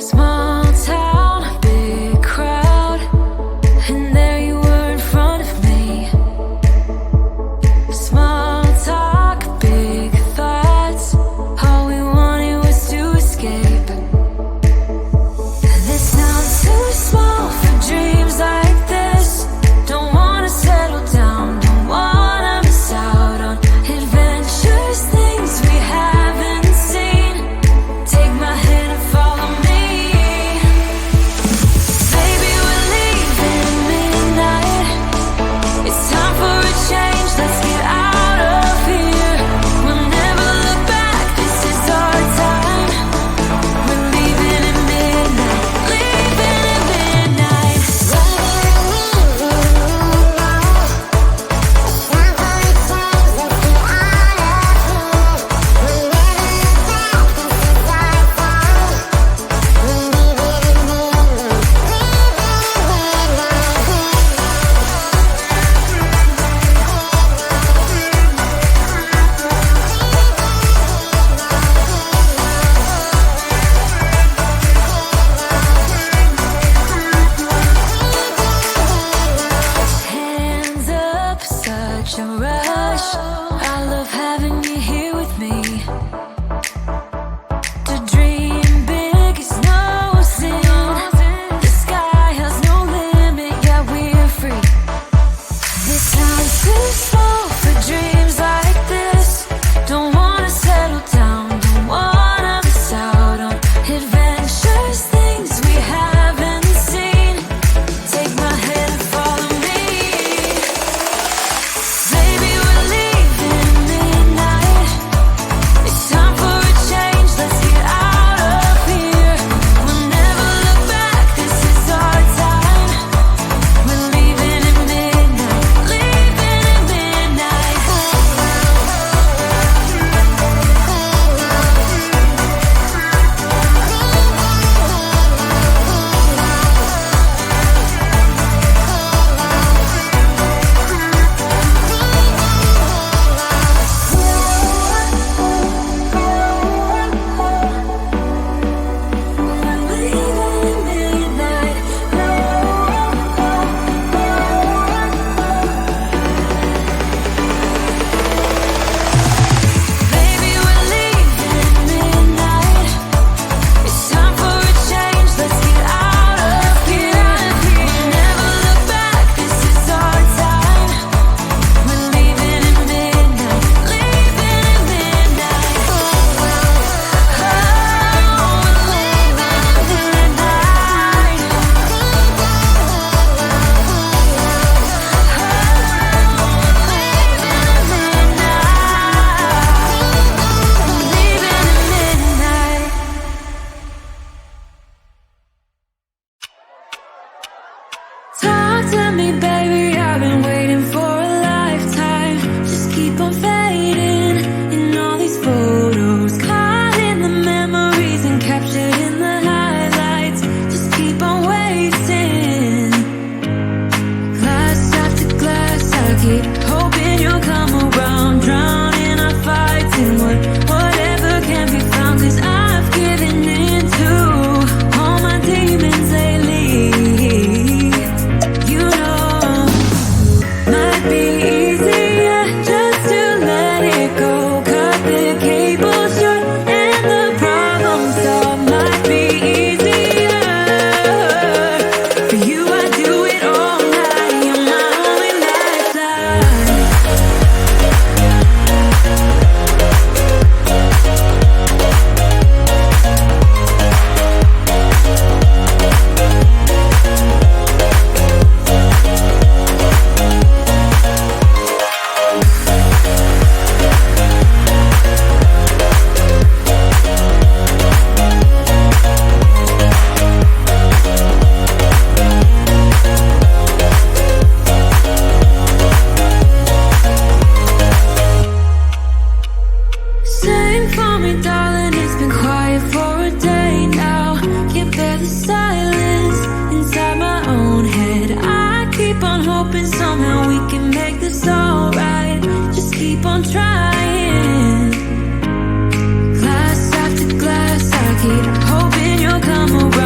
Small town, big crowd, and there you were in front of me. Small talk, big thoughts, all we wanted was to escape. This sounds too small for dreams like this. Don't wanna settle down, don't wanna miss out on adventures, things we haven't seen. Take my hand and follow me. Baby, we're leaving at midnight. It's time for a change, let's get out of here. We'll never look back, this is our time. We're leaving at midnight, leaving at midnight. Hands up, such a rush. I love having you here with me. To dream big is no sin. The sky has no limit, yeah, we're free. This sounds too small for dreams like this. Don't wanna settle down, don't wanna miss out on adventures, things we haven't seen. Take my hand and follow me. Baby, we're leaving at midnight. It's time for a change, let's get out of here. We'll never look back, this is our time. We're leaving at midnight, leaving at midnight. Baby, we're leaving at midnight. It's time for a change, let's get out of here. We'll never look back, this is our time. We're leaving at midnight, leaving at midnight. We're leaving at midnight. Talk to me, baby, I've been waiting for a lifetime. Just keep on fading in all these photos, caught in the memories and captured in the highlights. Just keep on wasting. Glass after glass, I keep hoping you'll come around. Drown in our fights and whatever can be found. 'Cause I've given in to all my demons lately. You know, might be easier just to let it go. Cut the cable short and the problem solved. Might be easier for you, I do it all night. You're my only lifeline. Sing for me, darling, it's been quiet for a day now. Can't bear the silence inside my own head. I keep on hoping somehow we can make this alright. Just keep on trying. Glass after glass, I keep hoping you'll come around.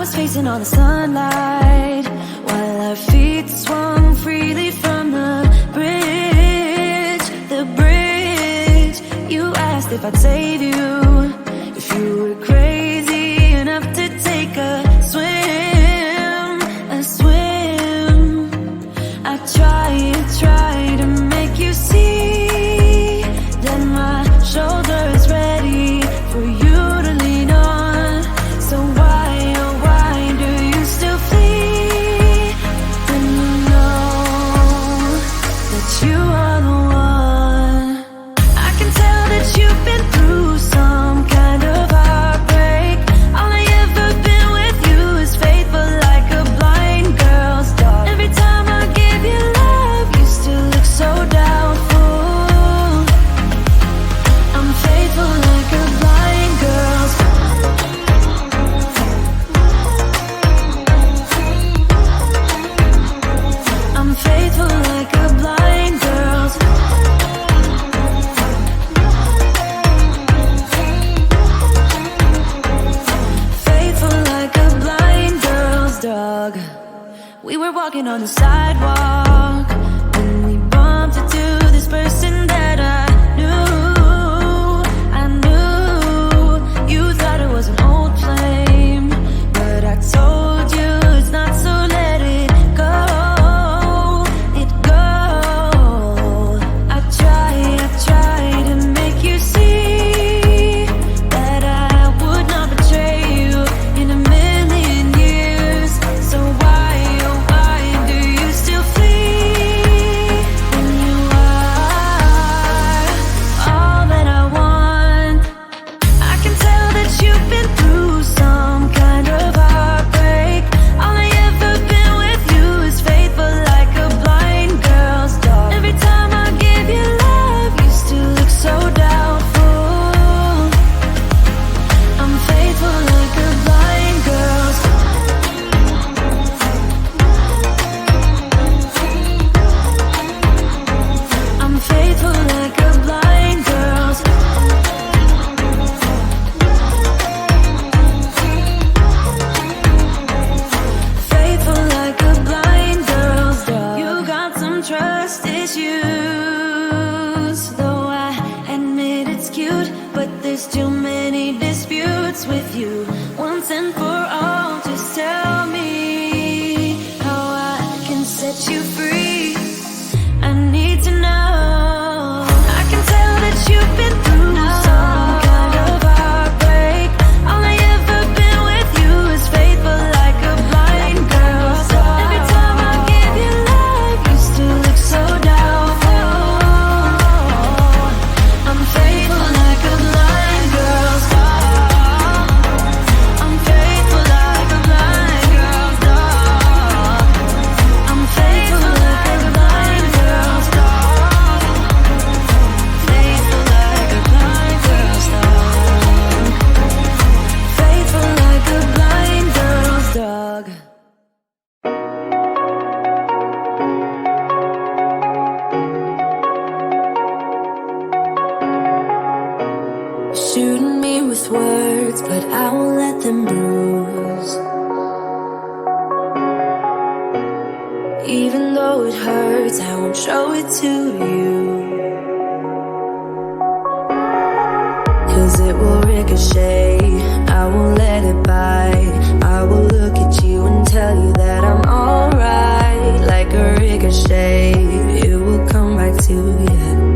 was facing all the sunlight while our feet swung freely from the bridge. The bridge. You asked if I'd save you, if you were crazy enough to take a swim, a swim. I tried to make you see that my shoulder is ready for you to lean on. So why, oh why do you still flee when you know that you are the one? I can tell that you've been through some kind of heartbreak. All I ever been with you is faithful like a blind girl's dog. Every time I give you love, you still look so doubtful. I'm faithful like a blind girl's dog. I'm faithful like a blind girl's dog. Faithful like a blind girl's dog. We were walking on the sidewalk when we bumped into this person that I knew. I knew you thought it was an old flame, but I told you it's not, so let it go. It go. I tried to make you see that I would not betray you in a million years. So why, oh why do you still flee when you are all that I want? I can tell that you've been through some kind of heartbreak. All I ever been with you is faithful like a blind girl's dog. Every time I give you love, you still look so doubtful. I'm faithful like a blind girl's dog. I'm faithful like a blind girl's dog. Faithful like a blind girl's dog. You got some trust issues, though I admit it's cute, but there's too many disputes with you. Once and for all, just tell me how I can set you free. I need to know. I can tell that you've been through some kind of heartbreak. All I ever been with you is faithful like a blind girl's dog. Every time I give you love, you still look so doubtful. I'm faithful like a blind girl's dog. I'm faithful like a blind girl's dog. I'm faithful like a blind girl's dog. Faithful like a blind girl's dog. Faithful like a blind girl's dog. Shooting me with words, but I won't let them bruise. Even though it hurts, I won't show it to you. 'Cause it will ricochet, I won't let it bite. I will look at you and tell you that I'm alright. Like a ricochet, it will come back to you.